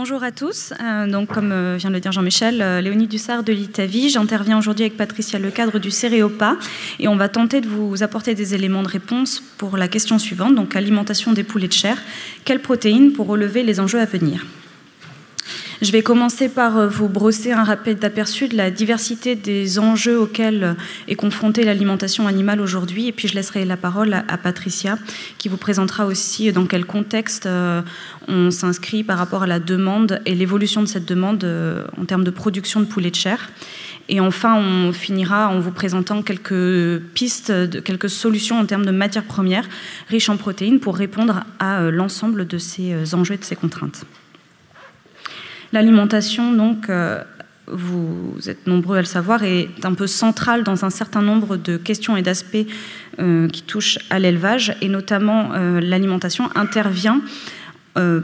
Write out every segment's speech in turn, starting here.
Bonjour à tous. Donc, comme vient de le dire Jean-Michel, Léonie Dussard de l'ITAVI. J'interviens aujourd'hui avec Patricia Lecadre du Céréopa et on va tenter de vous apporter des éléments de réponse pour la question suivante, donc alimentation des poulets de chair. Quelles protéines pour relever les enjeux à venir? Je vais commencer par vous brosser un rapide aperçu de la diversité des enjeux auxquels est confrontée l'alimentation animale aujourd'hui, et puis je laisserai la parole à Patricia, qui vous présentera aussi dans quel contexte on s'inscrit par rapport à la demande et l'évolution de cette demande en termes de production de poulet de chair. Et enfin, on finira en vous présentant quelques pistes, quelques solutions en termes de matières premières riches en protéines pour répondre à l'ensemble de ces enjeux et de ces contraintes. L'alimentation, donc, vous êtes nombreux à le savoir, est un peu centrale dans un certain nombre de questions et d'aspects qui touchent à l'élevage, et notamment l'alimentation intervient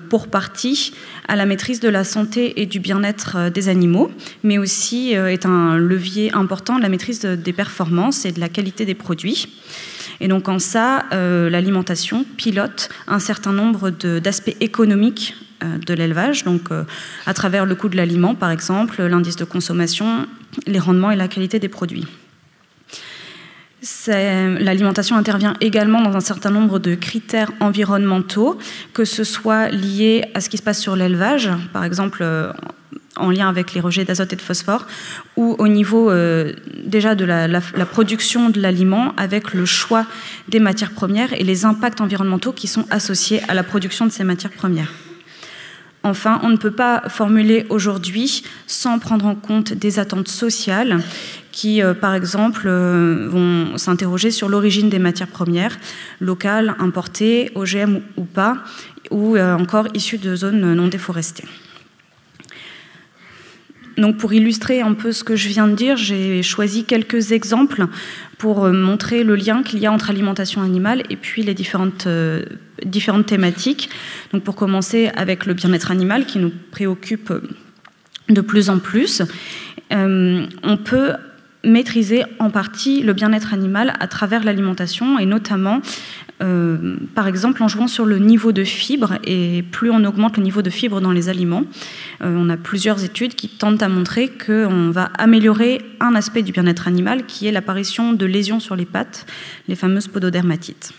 pour partie à la maîtrise de la santé et du bien-être des animaux, mais aussi est un levier important de la maîtrise des performances et de la qualité des produits. Et donc en ça, l'alimentation pilote un certain nombre d'aspects économiques de l'élevage, donc à travers le coût de l'aliment, par exemple, l'indice de consommation, les rendements et la qualité des produits. L'alimentation intervient également dans un certain nombre de critères environnementaux, que ce soit lié à ce qui se passe sur l'élevage, par exemple en lien avec les rejets d'azote et de phosphore, ou au niveau déjà de la production de l'aliment avec le choix des matières premières et les impacts environnementaux qui sont associés à la production de ces matières premières. Enfin, on ne peut pas formuler aujourd'hui sans prendre en compte des attentes sociales qui, par exemple, vont s'interroger sur l'origine des matières premières, locales, importées, OGM ou pas, ou encore issues de zones non déforestées. Donc, pour illustrer un peu ce que je viens de dire, j'ai choisi quelques exemples pour montrer le lien qu'il y a entre alimentation animale et puis les différentes thématiques. Donc, pour commencer avec le bien-être animal qui nous préoccupe de plus en plus, on peut maîtriser en partie le bien-être animal à travers l'alimentation et notamment par exemple en jouant sur le niveau de fibres, et plus on augmente le niveau de fibres dans les aliments, on a plusieurs études qui tentent à montrer qu'on va améliorer un aspect du bien-être animal qui est l'apparition de lésions sur les pattes, les fameuses pododermatites.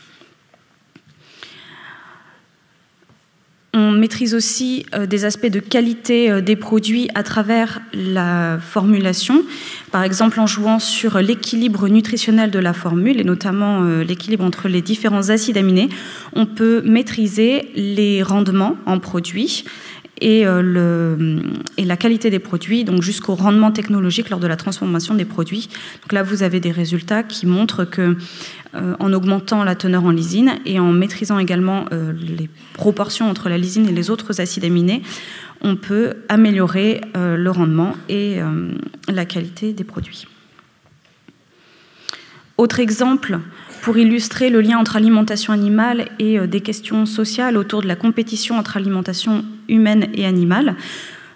On maîtrise aussi des aspects de qualité des produits à travers la formulation, par exemple en jouant sur l'équilibre nutritionnel de la formule et notamment l'équilibre entre les différents acides aminés. On peut maîtriser les rendements en produits et la qualité des produits, donc jusqu'au rendement technologique lors de la transformation des produits. Donc là, vous avez des résultats qui montrent que en augmentant la teneur en lysine et en maîtrisant également les proportions entre la lysine et les autres acides aminés, on peut améliorer le rendement et la qualité des produits. Autre exemple, pour illustrer le lien entre alimentation animale et des questions sociales autour de la compétition entre alimentation humaine et animale,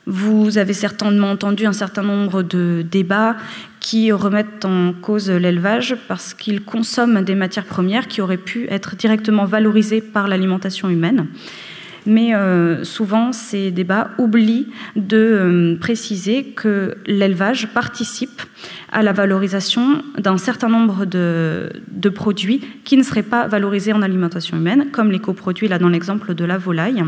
vous avez certainement entendu un certain nombre de débats qui remettent en cause l'élevage parce qu'ils consomment des matières premières qui auraient pu être directement valorisées par l'alimentation humaine. Mais souvent, ces débats oublient de préciser que l'élevage participe à la valorisation d'un certain nombre de produits qui ne seraient pas valorisés en alimentation humaine, comme les coproduits, là dans l'exemple de la volaille.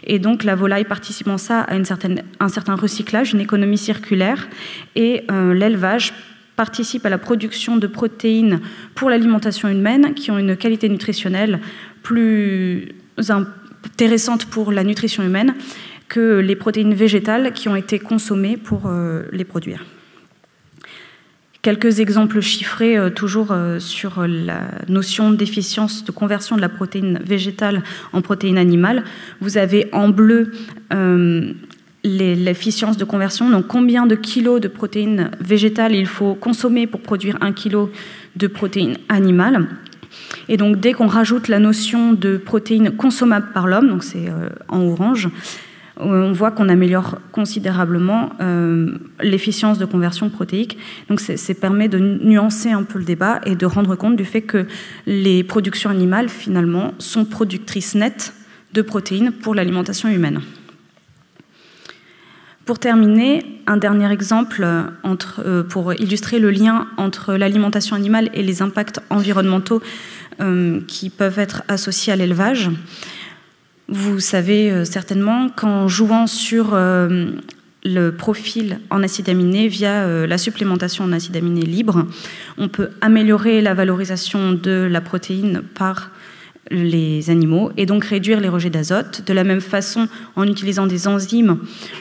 Et donc la volaille participe en ça à un certain recyclage, une économie circulaire, et l'élevage participe à la production de protéines pour l'alimentation humaine qui ont une qualité nutritionnelle plus intéressante pour la nutrition humaine que les protéines végétales qui ont été consommées pour les produire. Quelques exemples chiffrés toujours sur la notion d'efficience de conversion de la protéine végétale en protéine animale. Vous avez en bleu l'efficience de conversion, donc combien de kilos de protéines végétales il faut consommer pour produire 1 kilo de protéines animales. Et donc dès qu'on rajoute la notion de protéines consommables par l'homme, donc c'est en orange, on voit qu'on améliore considérablement l'efficience de conversion protéique. Donc ça permet de nuancer un peu le débat et de rendre compte du fait que les productions animales, finalement, sont productrices nettes de protéines pour l'alimentation humaine. Pour terminer, un dernier exemple pour illustrer le lien entre l'alimentation animale et les impacts environnementaux qui peuvent être associés à l'élevage. Vous savez certainement qu'en jouant sur le profil en acides aminés via la supplémentation en acides aminés libres, on peut améliorer la valorisation de la protéine par les animaux et donc réduire les rejets d'azote. De la même façon, en utilisant des enzymes,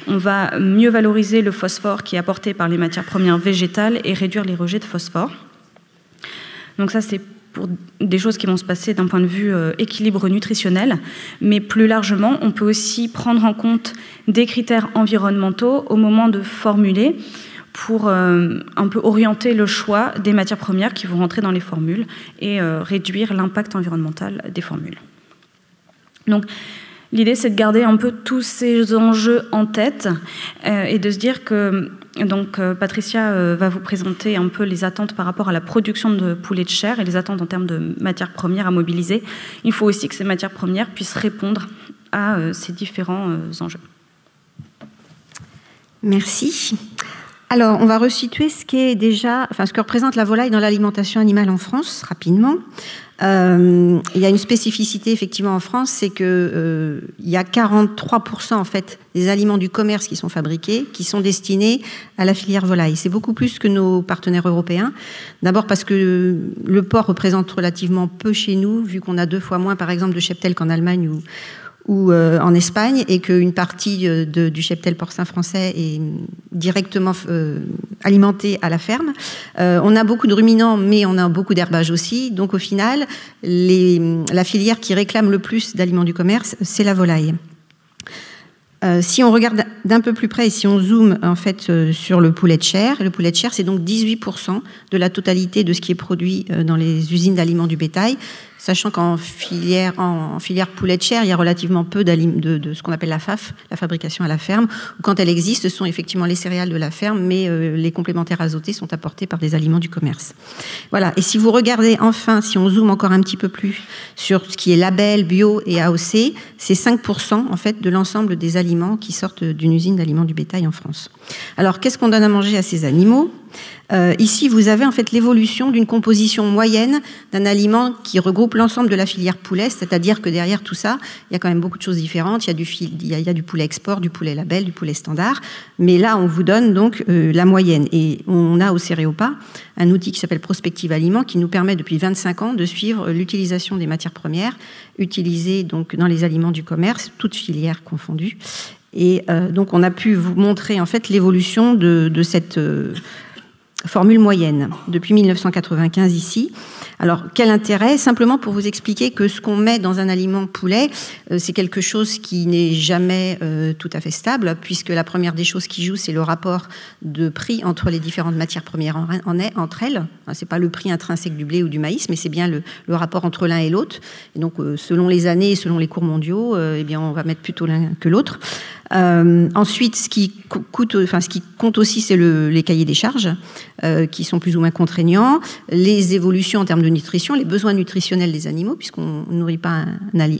on va mieux valoriser le phosphore qui est apporté par les matières premières végétales et réduire les rejets de phosphore. Donc ça, c'est pour des choses qui vont se passer d'un point de vue équilibre nutritionnel, mais plus largement, on peut aussi prendre en compte des critères environnementaux au moment de formuler pour un peu orienter le choix des matières premières qui vont rentrer dans les formules et réduire l'impact environnemental des formules. Donc, l'idée, c'est de garder un peu tous ces enjeux en tête et de se dire que Patricia va vous présenter un peu les attentes par rapport à la production de poulet de chair et les attentes en termes de matières premières à mobiliser. Il faut aussi que ces matières premières puissent répondre à ces différents enjeux. Merci. Alors, on va resituer ce que représente la volaille dans l'alimentation animale en France, rapidement. Il y a une spécificité, effectivement, en France, c'est que il y a 43% en fait, des aliments du commerce qui sont fabriqués, qui sont destinés à la filière volaille. C'est beaucoup plus que nos partenaires européens. D'abord parce que le porc représente relativement peu chez nous, vu qu'on a 2 fois moins, par exemple, de cheptel qu'en Allemagne ou en Espagne, et qu'une partie du cheptel porcin français est directement alimentée à la ferme. On a beaucoup de ruminants, mais on a beaucoup d'herbage aussi. Donc au final, la filière qui réclame le plus d'aliments du commerce, c'est la volaille. Si on regarde d'un peu plus près et si on zoome en fait sur le poulet de chair c'est donc 18% de la totalité de ce qui est produit dans les usines d'aliments du bétail, sachant qu'en filière poulet de chair, il y a relativement peu de ce qu'on appelle la FAF, la fabrication à la ferme, où quand elle existe, ce sont effectivement les céréales de la ferme, mais les complémentaires azotés sont apportés par des aliments du commerce. Voilà. Et si vous regardez enfin, si on zoome encore un petit peu plus sur ce qui est label, bio et AOC, c'est 5% en fait de l'ensemble des aliments qui sortent d'une usine d'aliments du bétail en France. Alors, qu'est-ce qu'on donne à manger à ces animaux ? Ici, vous avez en fait l'évolution d'une composition moyenne d'un aliment qui regroupe l'ensemble de la filière poulet, c'est-à-dire que derrière tout ça, il y a quand même beaucoup de choses différentes. Il y a du poulet export, du poulet label, du poulet standard. Mais là, on vous donne donc la moyenne. Et on a au Céréopa un outil qui s'appelle Prospective Aliments qui nous permet depuis 25 ans de suivre l'utilisation des matières premières utilisées donc dans les aliments du commerce, toutes filières confondues. Et donc, on a pu vous montrer en fait l'évolution de cette formule moyenne depuis 1995 ici. Alors, quel intérêt? Simplement pour vous expliquer que ce qu'on met dans un aliment poulet, c'est quelque chose qui n'est jamais tout à fait stable, puisque la première des choses qui joue, c'est le rapport de prix entre les différentes matières premières entre elles. C'est pas le prix intrinsèque du blé ou du maïs, mais c'est bien le rapport entre l'un et l'autre. Et donc, selon les années et selon les cours mondiaux, eh bien, on va mettre plutôt l'un que l'autre. Ensuite, ce qui compte aussi, c'est les cahiers des charges, qui sont plus ou moins contraignants, les évolutions en termes de nutrition, les besoins nutritionnels des animaux, puisqu'on ne nourrit pas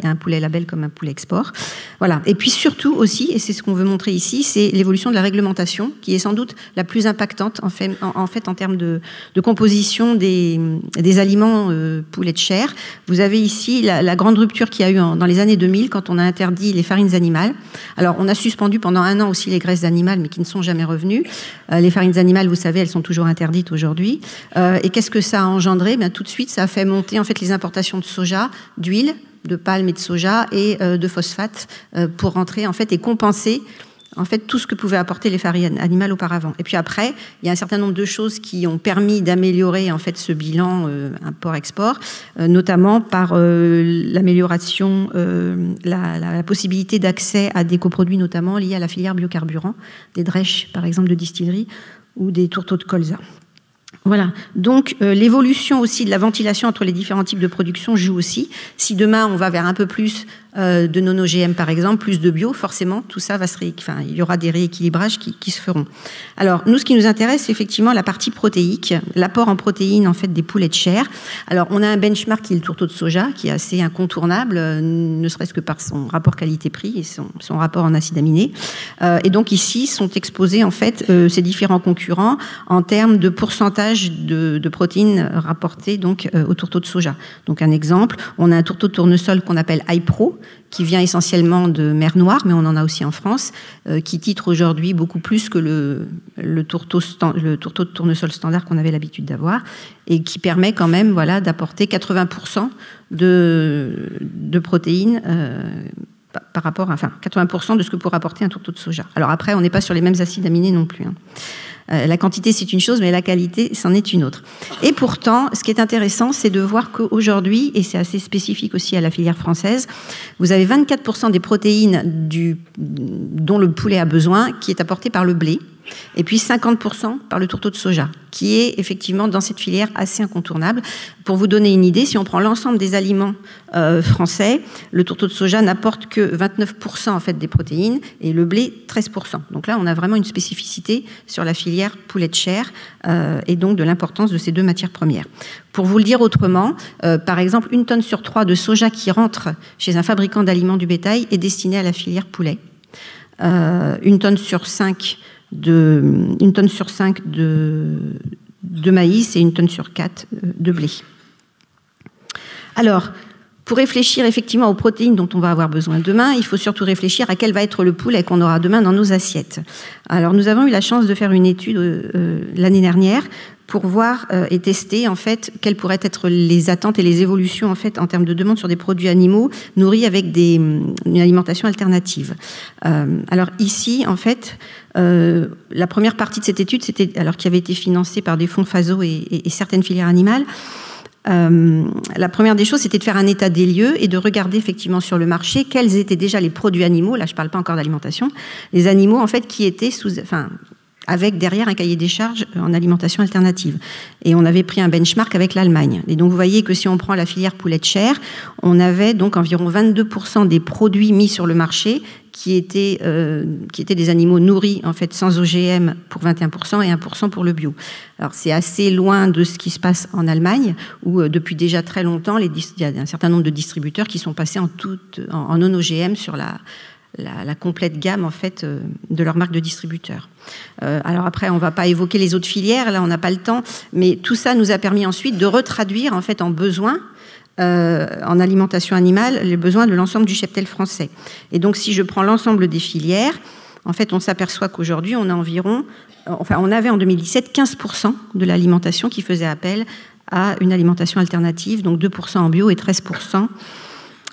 un poulet label comme un poulet export. Voilà. Et puis surtout aussi, et c'est ce qu'on veut montrer ici, c'est l'évolution de la réglementation, qui est sans doute la plus impactante en fait en termes de composition des aliments poulet de chair. Vous avez ici la grande rupture qu'il y a eu dans les années 2000, quand on a interdit les farines animales. Alors, on a suspendu pendant 1 an aussi les graisses animales, mais qui ne sont jamais revenues. Les farines animales, vous savez, elles sont toujours interdites aujourd'hui. Et qu'est-ce que ça a engendré? Tout de suite, ça a fait monter en fait les importations de soja, d'huile, de palme et de soja et de phosphate pour rentrer en fait et compenser en fait tout ce que pouvaient apporter les farines animales auparavant. Et puis après, il y a un certain nombre de choses qui ont permis d'améliorer en fait ce bilan import-export, notamment par l'amélioration, la possibilité d'accès à des coproduits notamment liés à la filière biocarburant, des drèches par exemple de distillerie ou des tourteaux de colza. Voilà, donc l'évolution aussi de la ventilation entre les différents types de production joue aussi. Si demain on va vers un peu plus de non-OGM par exemple, plus de bio, forcément tout ça va il y aura des rééquilibrages qui se feront. Alors nous, ce qui nous intéresse, c'est effectivement la partie protéique, l'apport en protéines en fait des poulets de chair. Alors on a un benchmark qui est le tourteau de soja, qui est assez incontournable, ne serait-ce que par son rapport qualité-prix et son rapport en acides aminés. Et donc ici sont exposés en fait ces différents concurrents en termes de pourcentage de protéines rapportées donc au tourteau de soja. Donc un exemple, on a un tourteau de tournesol qu'on appelle iPro, qui vient essentiellement de mer Noire, mais on en a aussi en France, qui titre aujourd'hui beaucoup plus que le tourteau de tournesol standard qu'on avait l'habitude d'avoir, et qui permet quand même d'apporter 80% de protéines par rapport à 80% de ce que pourrait apporter un tourteau de soja. Alors après, on n'est pas sur les mêmes acides aminés non plus. La quantité, c'est une chose, mais la qualité, c'en est une autre. Et pourtant, ce qui est intéressant, c'est de voir qu'aujourd'hui, et c'est assez spécifique aussi à la filière française, vous avez 24% des protéines dont le poulet a besoin qui est apporté par le blé, et puis 50% par le tourteau de soja, qui est effectivement dans cette filière assez incontournable. Pour vous donner une idée, si on prend l'ensemble des aliments français, le tourteau de soja n'apporte que 29% en fait des protéines et le blé 13%. Donc là, on a vraiment une spécificité sur la filière poulet de chair et donc de l'importance de ces deux matières premières. Pour vous le dire autrement, par exemple, 1 tonne sur 3 de soja qui rentre chez un fabricant d'aliments du bétail est destinée à la filière poulet. 1 tonne sur 5 de maïs et 1 tonne sur 4 de blé. Alors, pour réfléchir effectivement aux protéines dont on va avoir besoin demain, il faut surtout réfléchir à quel va être le poulet qu'on aura demain dans nos assiettes. Alors, nous avons eu la chance de faire une étude l'année dernière pour voir et tester en fait quelles pourraient être les attentes et les évolutions en fait en termes de demande sur des produits animaux nourris avec une alimentation alternative. Alors ici en fait la première partie de cette étude qui avait été financée par des fonds FASO et certaines filières animales. La première des choses, c'était de faire un état des lieux et de regarder effectivement sur le marché quels étaient déjà les produits animaux. Là, je ne parle pas encore d'alimentation. Les animaux en fait qui étaient avec derrière un cahier des charges en alimentation alternative. Et on avait pris un benchmark avec l'Allemagne. Et donc vous voyez que si on prend la filière poulet de chair, on avait donc environ 22% des produits mis sur le marché qui étaient des animaux nourris en fait sans OGM pour 21% et 1% pour le bio. Alors c'est assez loin de ce qui se passe en Allemagne où depuis déjà très longtemps il y a un certain nombre de distributeurs qui sont passés en non-OGM sur la complète gamme en fait de leur marque de distributeur. Alors après, on ne va pas évoquer les autres filières, là on n'a pas le temps, mais tout ça nous a permis ensuite de retraduire en fait en besoins en alimentation animale les besoins de l'ensemble du cheptel français. Et donc si je prends l'ensemble des filières, en fait on s'aperçoit qu'aujourd'hui on avait en 2017 15% de l'alimentation qui faisait appel à une alimentation alternative, donc 2% en bio et 13%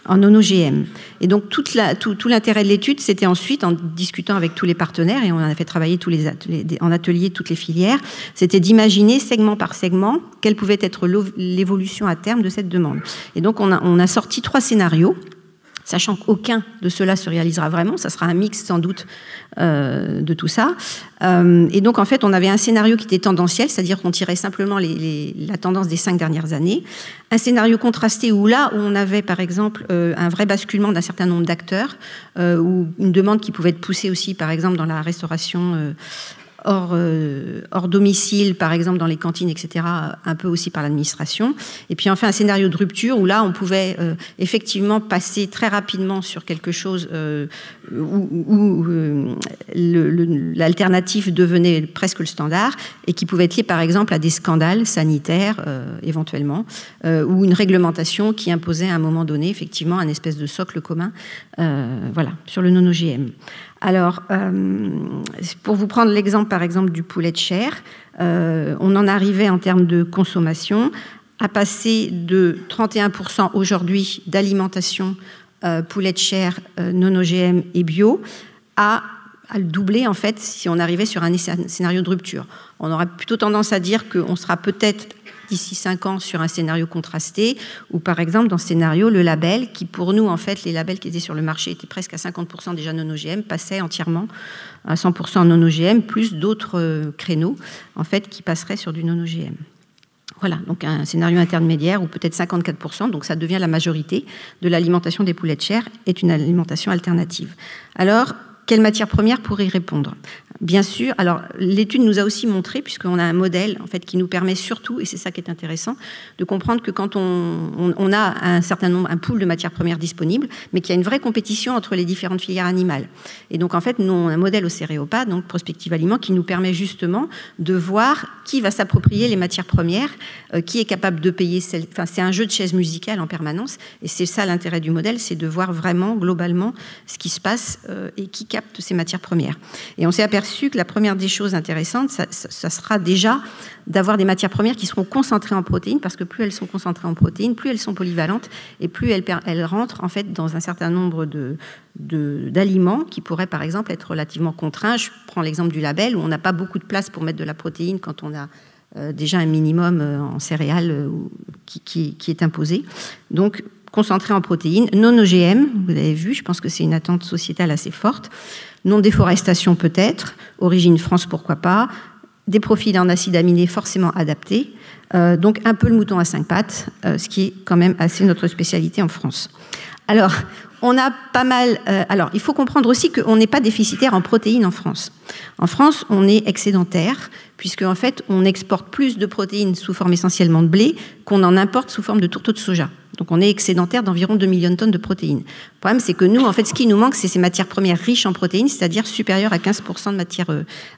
en non-OGM. Et donc tout l'intérêt de l'étude, c'était ensuite, en discutant avec tous les partenaires, et on a fait travailler en atelier toutes les filières, c'était d'imaginer segment par segment quelle pouvait être l'évolution à terme de cette demande. Et donc on a sorti 3 scénarios, sachant qu'aucun de ceux-là se réalisera vraiment, ça sera un mix sans doute de tout ça. Et donc en fait on avait un scénario qui était tendanciel, c'est-à-dire qu'on tirait simplement la tendance des 5 dernières années, un scénario contrasté où on avait par exemple un vrai basculement d'un certain nombre d'acteurs, ou une demande qui pouvait être poussée aussi par exemple dans la restauration hors domicile, par exemple dans les cantines, etc., un peu aussi par l'administration. Et puis enfin un scénario de rupture où là on pouvait effectivement passer très rapidement sur quelque chose où l'alternative devenait presque le standard et qui pouvait être lié par exemple à des scandales sanitaires éventuellement, ou une réglementation qui imposait à un moment donné effectivement un espèce de socle commun sur le non-OGM. Alors, pour vous prendre l'exemple, par exemple, du poulet de chair, on en arrivait en termes de consommation à passer de 31% aujourd'hui d'alimentation poulet de chair non-OGM et bio à le doubler, en fait, si on arrivait sur un scénario de rupture. On aurait plutôt tendance à dire qu'on sera peut-être d'ici 5 ans sur un scénario contrasté, ou par exemple dans ce scénario, le label, qui pour nous, en fait, les labels qui étaient sur le marché étaient presque à 50% déjà non-OGM, passaient entièrement à 100% non-OGM, plus d'autres créneaux, en fait, qui passeraient sur du non-OGM. Voilà, donc un scénario intermédiaire, ou peut-être 54%, donc ça devient la majorité de l'alimentation des poulets de chair, est une alimentation alternative. Alors, quelle matière première pour y répondre? Bien sûr, alors l'étude nous a aussi montré, puisqu'on a un modèle en fait, qui nous permet surtout, et c'est ça qui est intéressant, de comprendre que quand on a un certain nombre, un pool de matières premières disponibles, mais qu'il y a une vraie compétition entre les différentes filières animales. Et donc en fait, nous on a un modèle au Céréopa, donc Prospective Aliment, qui nous permet justement de voir qui va s'approprier les matières premières, qui est capable de payer, enfin c'est un jeu de chaises musicales en permanence, et c'est ça l'intérêt du modèle, c'est de voir vraiment globalement ce qui se passe et qui capte ces matières premières. Et on s'est aperçu que la première des choses intéressantes, ça sera déjà d'avoir des matières premières qui seront concentrées en protéines, parce que plus elles sont concentrées en protéines, plus elles sont polyvalentes, et plus elles rentrent en fait dans un certain nombre d'aliments qui pourraient par exemple être relativement contraints. Je prends l'exemple du label, où on n'a pas beaucoup de place pour mettre de la protéine quand on a déjà un minimum en céréales qui est imposé. Donc, concentré en protéines, non OGM, vous avez vu, je pense que c'est une attente sociétale assez forte. Non-déforestation peut-être, origine France pourquoi pas, des profils en acides aminés forcément adaptés, donc un peu le mouton à 5 pattes, ce qui est quand même assez notre spécialité en France. Alors, on a pas mal... alors, il faut comprendre aussi qu'on n'est pas déficitaire en protéines en France. En France, on est excédentaire, puisque en fait, on exporte plus de protéines sous forme essentiellement de blé qu'on en importe sous forme de tourteaux de soja. Donc, on est excédentaire d'environ 2 millions de tonnes de protéines. Le problème, c'est que nous, en fait, ce qui nous manque, c'est ces matières premières riches en protéines, c'est-à-dire supérieures à 15% de matière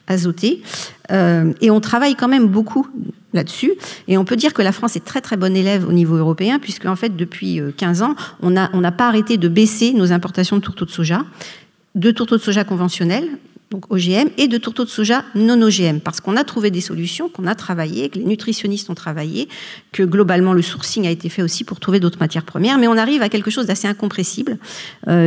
azotée. Et on travaille quand même beaucoup là-dessus. Et on peut dire que la France est très, très bonne élève au niveau européen, puisque, en fait, depuis 15 ans, on n'a pas arrêté de baisser nos importations de tourteaux de soja conventionnels, donc OGM, et de tourteaux de soja non OGM, parce qu'on a trouvé des solutions, qu'on a travaillé, que les nutritionnistes ont travaillé, que globalement le sourcing a été fait aussi pour trouver d'autres matières premières, mais on arrive à quelque chose d'assez incompressible,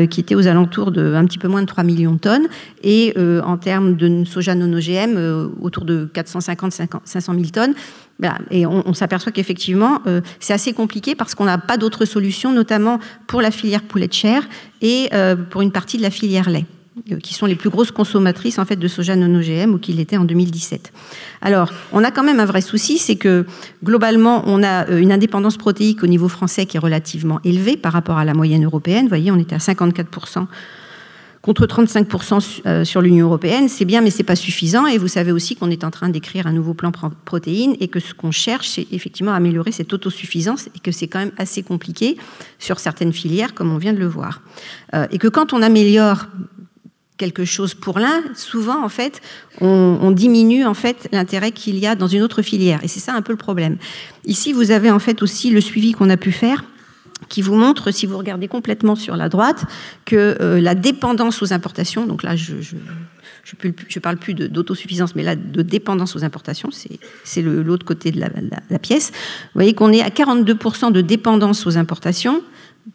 qui était aux alentours de un petit peu moins de 3 millions de tonnes, et en termes de soja non OGM, autour de 450-500 000 tonnes. Voilà. Et on s'aperçoit qu'effectivement, c'est assez compliqué parce qu'on n'a pas d'autres solutions, notamment pour la filière poulet de chair et pour une partie de la filière lait, qui sont les plus grosses consommatrices en fait de soja non OGM, ou qui l'étaient en 2017. Alors, on a quand même un vrai souci, c'est que globalement, on a une indépendance protéique au niveau français qui est relativement élevée par rapport à la moyenne européenne. Vous voyez, on était à 54% contre 35% sur l'Union européenne. C'est bien, mais c'est pas suffisant. Et vous savez aussi qu'on est en train d'écrire un nouveau plan protéines, et que ce qu'on cherche, c'est effectivement améliorer cette autosuffisance, et que c'est quand même assez compliqué sur certaines filières, comme on vient de le voir. Et que quand on améliore quelque chose pour l'un, souvent en fait, on diminue en fait l'intérêt qu'il y a dans une autre filière, et c'est ça un peu le problème. Ici, vous avez en fait aussi le suivi qu'on a pu faire, qui vous montre, si vous regardez complètement sur la droite, que la dépendance aux importations, donc là je parle plus d'autosuffisance, mais là de dépendance aux importations, c'est l'autre côté de la pièce. Vous voyez qu'on est à 42% de dépendance aux importations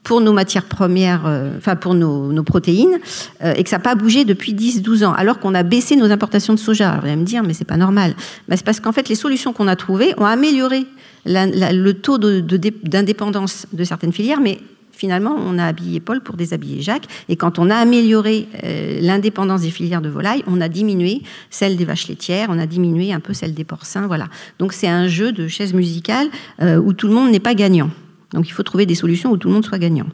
pour nos matières premières, enfin pour nos protéines, et que ça n'a pas bougé depuis 10-12 ans, alors qu'on a baissé nos importations de soja. Alors vous allez me dire, mais c'est pas normal. C'est parce qu'en fait, les solutions qu'on a trouvées ont amélioré le taux d'indépendance de certaines filières, mais finalement, on a habillé Paul pour déshabiller Jacques. Et quand on a amélioré l'indépendance des filières de volailles, on a diminué celle des vaches laitières, on a diminué un peu celle des porcins. Voilà. Donc c'est un jeu de chaises musicales où tout le monde n'est pas gagnant. Donc il faut trouver des solutions où tout le monde soit gagnant.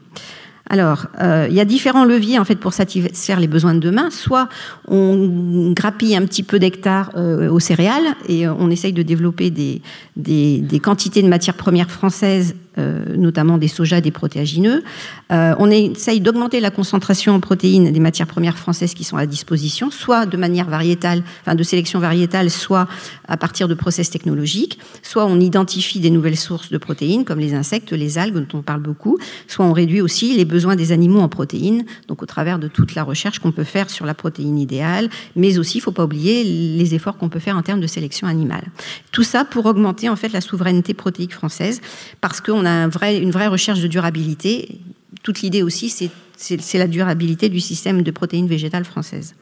Alors, il y a différents leviers en fait pour satisfaire les besoins de demain. Soit on grappille un petit peu d'hectares aux céréales et on essaye de développer des quantités de matières premières françaises, notamment des sojas, des protéagineux. On essaye d'augmenter la concentration en protéines des matières premières françaises qui sont à disposition, soit de manière variétale, enfin de sélection variétale, soit à partir de process technologiques. Soit on identifie des nouvelles sources de protéines, comme les insectes, les algues, dont on parle beaucoup. Soit on réduit aussi les besoins des animaux en protéines, donc au travers de toute la recherche qu'on peut faire sur la protéine idéale, mais aussi, il ne faut pas oublier les efforts qu'on peut faire en termes de sélection animale. Tout ça pour augmenter en fait la souveraineté protéique française, parce qu'on a une vraie recherche de durabilité. Toute l'idée aussi, c'est la durabilité du système de protéines végétales françaises.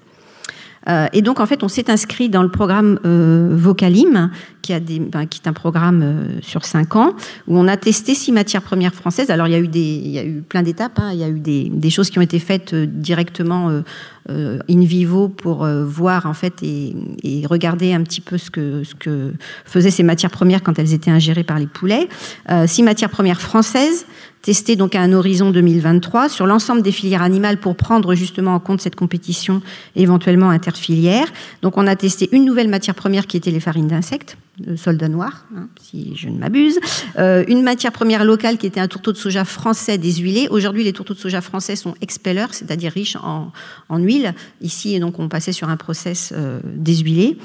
Et donc, en fait, on s'est inscrit dans le programme Vocalim, qui est un programme sur 5 ans, où on a testé 6 matières premières françaises. Alors, il y a eu plein d'étapes, hein. Il y a eu des choses qui ont été faites directement in vivo pour voir, en fait, et regarder un petit peu ce que faisaient ces matières premières quand elles étaient ingérées par les poulets. 6 matières premières françaises, testées donc à un horizon 2023 sur l'ensemble des filières animales pour prendre justement en compte cette compétition éventuellement interfilière. Donc on a testé une nouvelle matière première qui était les farines d'insectes, le soldat noir, hein, si je ne m'abuse. Une matière première locale qui était un tourteau de soja français déshuilé. Aujourd'hui, les tourteaux de soja français sont expellers, c'est-à-dire riches en huile. Ici, donc, on passait sur un process déshuilé.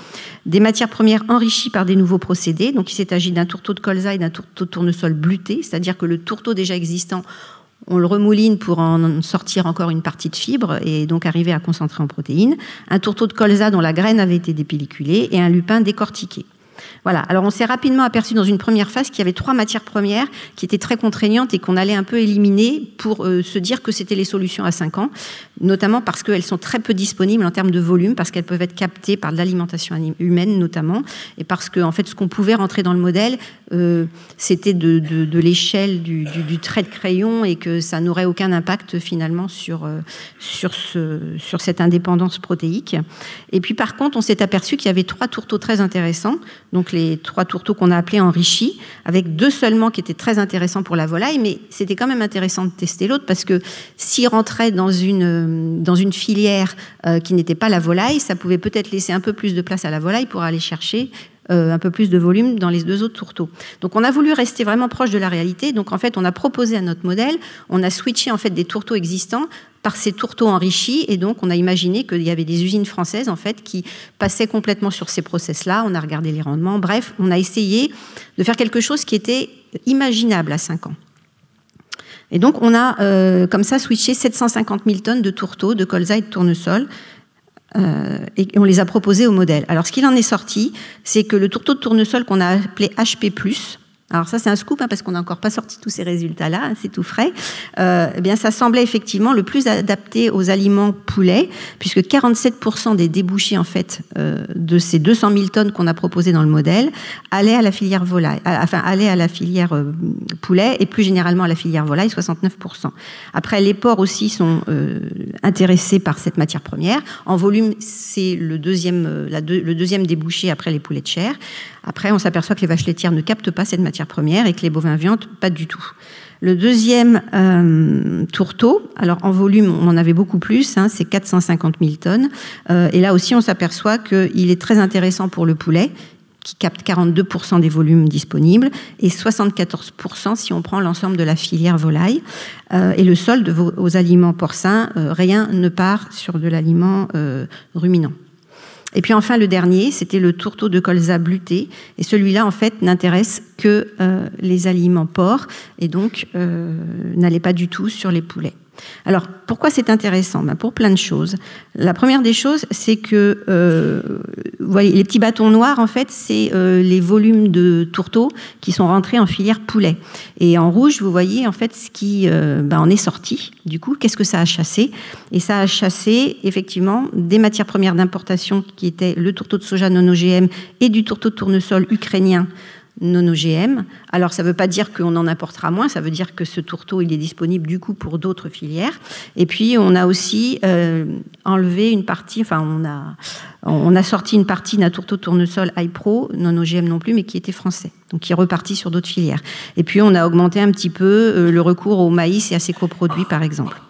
Des matières premières enrichies par des nouveaux procédés. Donc il s'est agi d'un tourteau de colza et d'un tourteau de tournesol bleuté, c'est-à-dire que le tourteau déjà existant, on le remouline pour en sortir encore une partie de fibre et donc arriver à concentrer en protéines. Un tourteau de colza dont la graine avait été dépelliculée et un lupin décortiqué. Voilà. Alors, on s'est rapidement aperçu dans une première phase qu'il y avait 3 matières premières qui étaient très contraignantes et qu'on allait un peu éliminer pour se dire que c'était les solutions à 5 ans, notamment parce qu'elles sont très peu disponibles en termes de volume, parce qu'elles peuvent être captées par de l'alimentation humaine notamment, et parce que, en fait, ce qu'on pouvait rentrer dans le modèle, c'était de l'échelle du trait de crayon et que ça n'aurait aucun impact finalement sur cette indépendance protéique. Et puis, par contre, on s'est aperçu qu'il y avait 3 tourteaux très intéressants, donc les 3 tourteaux qu'on a appelés enrichis, avec 2 seulement qui étaient très intéressants pour la volaille, mais c'était quand même intéressant de tester l'autre parce que s'il rentrait dans une filière qui n'était pas la volaille, ça pouvait peut-être laisser un peu plus de place à la volaille pour aller chercher un peu plus de volume dans les 2 autres tourteaux. Donc on a voulu rester vraiment proche de la réalité. Donc en fait, on a proposé à notre modèle, on a switché en fait des tourteaux existants par ces tourteaux enrichis, et donc on a imaginé qu'il y avait des usines françaises en fait qui passaient complètement sur ces process-là. On a regardé les rendements. Bref, on a essayé de faire quelque chose qui était imaginable à 5 ans. Et donc on a comme ça switché 750 000 tonnes de tourteaux, de colza et de tournesol. Et on les a proposés au modèle. Alors, ce qu'il en est sorti, c'est que le tourteau de tournesol qu'on a appelé HP+, alors ça c'est un scoop parce qu'on n'a encore pas sorti tous ces résultats-là, hein, c'est tout frais, eh bien ça semblait effectivement le plus adapté aux aliments poulets, puisque 47% des débouchés en fait de ces 200 000 tonnes qu'on a proposées dans le modèle allaient à la filière volaille, allaient à la filière poulet et plus généralement à la filière volaille, 69%. Après, les porcs aussi sont intéressés par cette matière première. En volume, c'est le deuxième débouché après les poulets de chair. Après, on s'aperçoit que les vaches laitières ne captent pas cette matière première et que les bovins viandes, pas du tout. Le deuxième tourteau, alors en volume, on en avait beaucoup plus, hein, c'est 450 000 tonnes. Et là aussi, on s'aperçoit qu'il est très intéressant pour le poulet, qui capte 42% des volumes disponibles, et 74% si on prend l'ensemble de la filière volaille. Et le solde aux aliments porcins, rien ne part sur de l'aliment ruminant. Et puis enfin, le dernier, c'était le tourteau de colza bleuté. Et celui-là, en fait, n'intéresse que les aliments porcs et donc n'allait pas du tout sur les poulets. Alors, pourquoi c'est intéressant? Pour plein de choses. La première des choses, c'est que vous voyez, les petits bâtons noirs, en fait, c'est les volumes de tourteaux qui sont rentrés en filière poulet. Et en rouge, vous voyez, en fait, ce qui en est sorti. Du coup, qu'est-ce que ça a chassé? Et ça a chassé, effectivement, des matières premières d'importation qui étaient le tourteau de soja non OGM et du tourteau de tournesol ukrainien non OGM. Alors, ça ne veut pas dire qu'on en importera moins, ça veut dire que ce tourteau, il est disponible du coup pour d'autres filières. Et puis, on a aussi enlevé une partie, enfin, on a sorti une partie d'un tourteau de tournesol iPro, non OGM non plus, mais qui était français, donc qui est reparti sur d'autres filières. Et puis, on a augmenté un petit peu le recours au maïs et à ses coproduits, par exemple.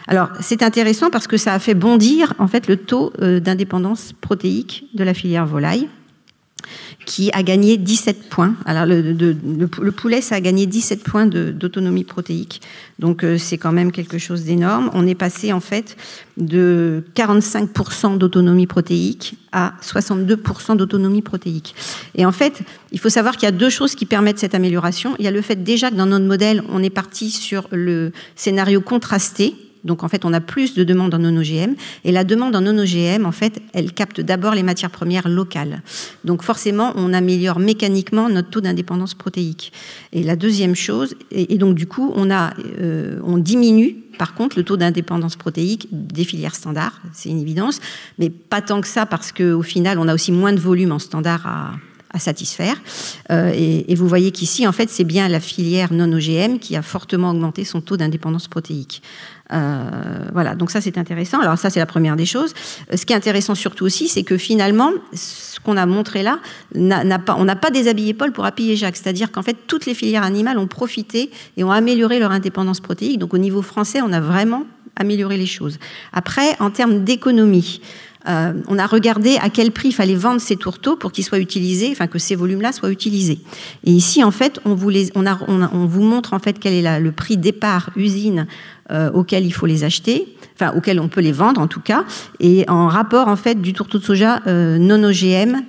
Alors, c'est intéressant parce que ça a fait bondir, en fait, le taux d'indépendance protéique de la filière volaille, qui a gagné 17 points. Alors, le poulet, ça a gagné 17 points d'autonomie protéique. Donc, c'est quand même quelque chose d'énorme. On est passé, en fait, de 45% d'autonomie protéique à 62% d'autonomie protéique. Et en fait, il faut savoir qu'il y a 2 choses qui permettent cette amélioration. Il y a le fait déjà que dans notre modèle, on est parti sur le scénario contrasté. Donc, en fait, on a plus de demandes en non-OGM. Et la demande en non-OGM, en fait, elle capte d'abord les matières premières locales. Donc, forcément, on améliore mécaniquement notre taux d'indépendance protéique. Et la deuxième chose, et donc, du coup, on diminue, par contre, le taux d'indépendance protéique des filières standards. C'est une évidence. Mais pas tant que ça, parce qu'au final, on a aussi moins de volume en standard à satisfaire. Et vous voyez qu'ici, en fait, c'est bien la filière non OGM qui a fortement augmenté son taux d'indépendance protéique. Voilà, donc ça c'est intéressant. Alors ça c'est la première des choses. Ce qui est intéressant surtout aussi, c'est que finalement, ce qu'on a montré là, on n'a pas déshabillé Paul pour habiller Jacques. C'est-à-dire qu'en fait, toutes les filières animales ont profité et ont amélioré leur indépendance protéique. Donc au niveau français, on a vraiment amélioré les choses. Après, en termes d'économie, on a regardé à quel prix il fallait vendre ces tourteaux pour qu'ils soient utilisés, enfin que ces volumes-là soient utilisés. Et ici, en fait, on vous montre en fait quel est le prix départ usine auquel il faut les acheter, enfin auquel on peut les vendre en tout cas, et en rapport en fait du tourteau de soja non OGM,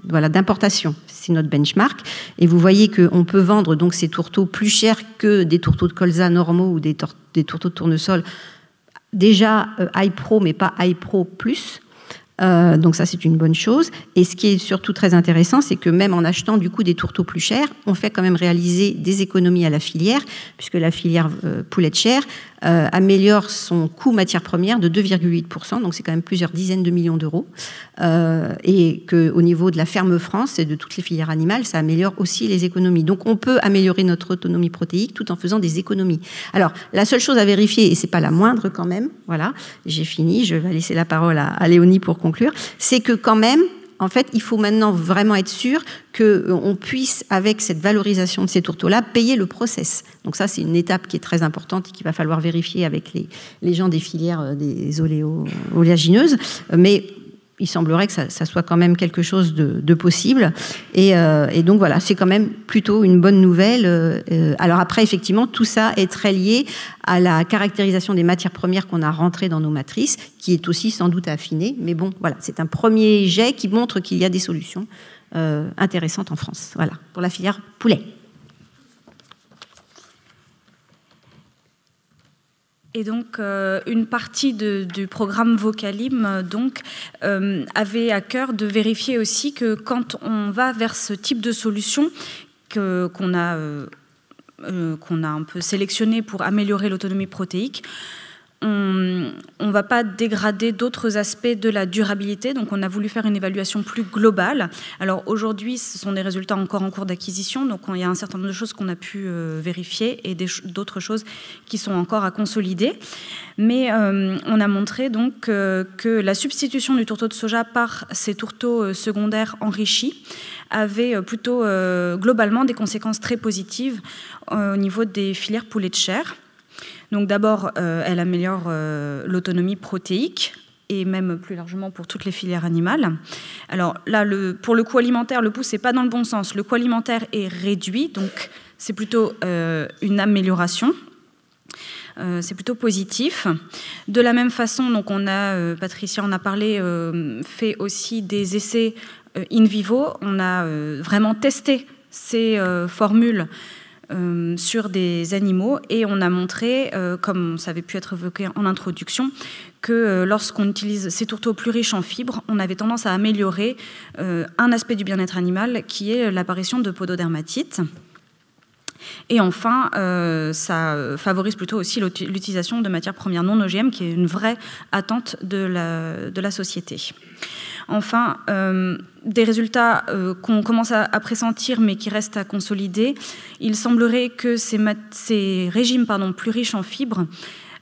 voilà, d'importation. C'est notre benchmark. Et vous voyez qu'on peut vendre donc ces tourteaux plus chers que des tourteaux de colza normaux ou des tourteaux de tournesol. Déjà high pro, mais pas high pro plus. Donc ça, c'est une bonne chose. Et ce qui est surtout très intéressant, c'est que même en achetant du coup des tourteaux plus chers, on fait quand même réaliser des économies à la filière, puisque la filière poulet de chair améliore son coût matière première de 2,8%, donc c'est quand même plusieurs dizaines de millions d'euros. Et qu'au niveau de la ferme France et de toutes les filières animales, ça améliore aussi les économies. Donc on peut améliorer notre autonomie protéique tout en faisant des économies. Alors la seule chose à vérifier, et c'est pas la moindre quand même, voilà, j'ai fini, je vais laisser la parole à Léonie pour conclure, c'est que quand même, en fait, il faut maintenant vraiment être sûr qu'on puisse, avec cette valorisation de ces tourteaux-là, payer le process. Donc ça, c'est une étape qui est très importante et qu'il va falloir vérifier avec les gens des filières des oléagineuses. Mais il semblerait que ça soit quand même quelque chose de possible. Et donc voilà, c'est quand même plutôt une bonne nouvelle. Alors après, effectivement, tout ça est très lié à la caractérisation des matières premières qu'on a rentrées dans nos matrices, qui est aussi sans doute à affiner. Mais bon, voilà, c'est un premier jet qui montre qu'il y a des solutions intéressantes en France. Voilà, pour la filière poulet. Et donc, une partie du programme Vocalim avait à cœur de vérifier aussi que quand on va vers ce type de solution qu'on a un peu sélectionné pour améliorer l'autonomie protéique, on ne va pas dégrader d'autres aspects de la durabilité. Donc, on a voulu faire une évaluation plus globale. Alors, aujourd'hui, ce sont des résultats encore en cours d'acquisition. Donc, il y a un certain nombre de choses qu'on a pu vérifier et d'autres choses qui sont encore à consolider. Mais on a montré donc que la substitution du tourteau de soja par ces tourteaux secondaires enrichis avait plutôt globalement des conséquences très positives au niveau des filières poulet de chair. Donc d'abord, elle améliore l'autonomie protéique et même plus largement pour toutes les filières animales. Alors là, pour le coût alimentaire, le pouce n'est pas dans le bon sens. Le coût alimentaire est réduit, donc c'est plutôt une amélioration. C'est plutôt positif. De la même façon, donc Patricia en a parlé, fait aussi des essais in vivo. On a vraiment testé ces formules sur des animaux et on a montré, comme ça avait pu être évoqué en introduction, que lorsqu'on utilise ces tourteaux plus riches en fibres, on avait tendance à améliorer un aspect du bien-être animal qui est l'apparition de pododermatite. Et enfin, ça favorise plutôt aussi l'utilisation de matières premières non OGM, qui est une vraie attente de la société. Enfin, des résultats qu'on commence à pressentir, mais qui restent à consolider. Il semblerait que ces régimes plus riches en fibres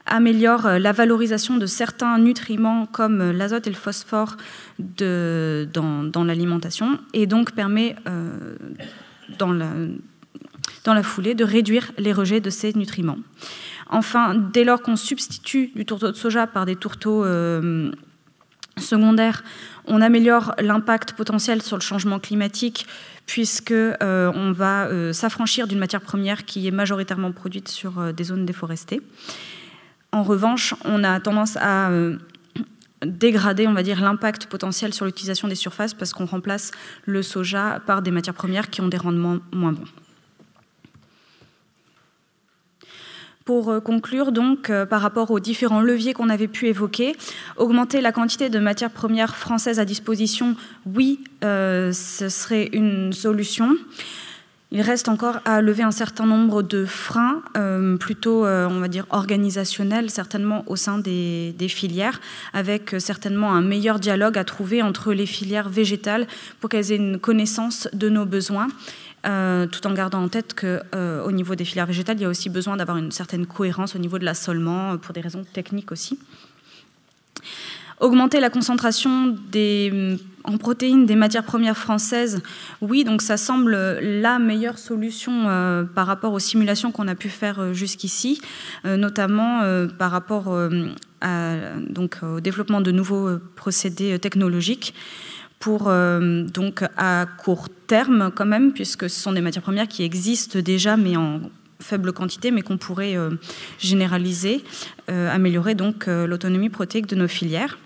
améliorent la valorisation de certains nutriments comme l'azote et le phosphore dans l'alimentation, et donc permet, dans la foulée, de réduire les rejets de ces nutriments. Enfin, dès lors qu'on substitue du tourteau de soja par des tourteaux secondaires, on améliore l'impact potentiel sur le changement climatique puisqu'on va s'affranchir d'une matière première qui est majoritairement produite sur des zones déforestées. En revanche, on a tendance à dégrader, on va dire, l'impact potentiel sur l'utilisation des surfaces parce qu'on remplace le soja par des matières premières qui ont des rendements moins bons. Pour conclure, donc, par rapport aux différents leviers qu'on avait pu évoquer, augmenter la quantité de matières premières françaises à disposition, oui, ce serait une solution. Il reste encore à lever un certain nombre de freins, plutôt, on va dire, organisationnels, certainement au sein des filières, avec certainement un meilleur dialogue à trouver entre les filières végétales pour qu'elles aient une connaissance de nos besoins, tout en gardant en tête qu'au niveau des filières végétales, il y a aussi besoin d'avoir une certaine cohérence au niveau de l'assolement, pour des raisons techniques aussi. Augmenter la concentration en protéines des matières premières françaises, oui, donc ça semble la meilleure solution par rapport aux simulations qu'on a pu faire jusqu'ici, notamment par rapport au développement de nouveaux procédés technologiques pour, donc à court terme quand même, puisque ce sont des matières premières qui existent déjà, mais en faible quantité, mais qu'on pourrait généraliser, améliorer donc l'autonomie protéique de nos filières.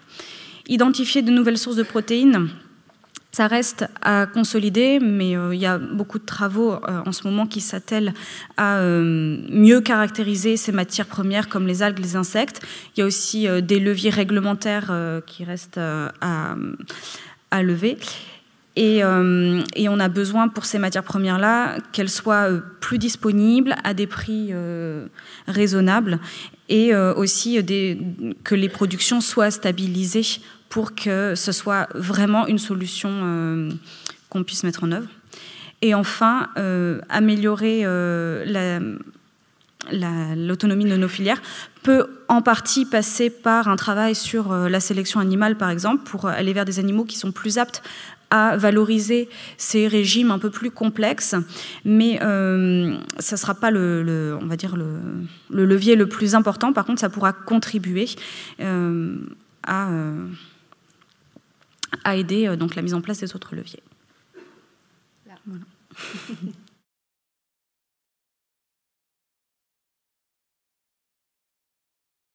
Identifier de nouvelles sources de protéines, ça reste à consolider, mais il y a beaucoup de travaux en ce moment qui s'attellent à mieux caractériser ces matières premières comme les algues, les insectes. Il y a aussi des leviers réglementaires qui restent à lever. Et on a besoin pour ces matières premières-là qu'elles soient plus disponibles à des prix raisonnables et aussi que les productions soient stabilisées pour que ce soit vraiment une solution qu'on puisse mettre en œuvre. Et enfin, améliorer l'autonomie de nos filières peut en partie passer par un travail sur la sélection animale, par exemple, pour aller vers des animaux qui sont plus aptes à valoriser ces régimes un peu plus complexes, mais ça ne sera pas on va dire le levier le plus important. Par contre, ça pourra contribuer à aider donc la mise en place des autres leviers. Voilà.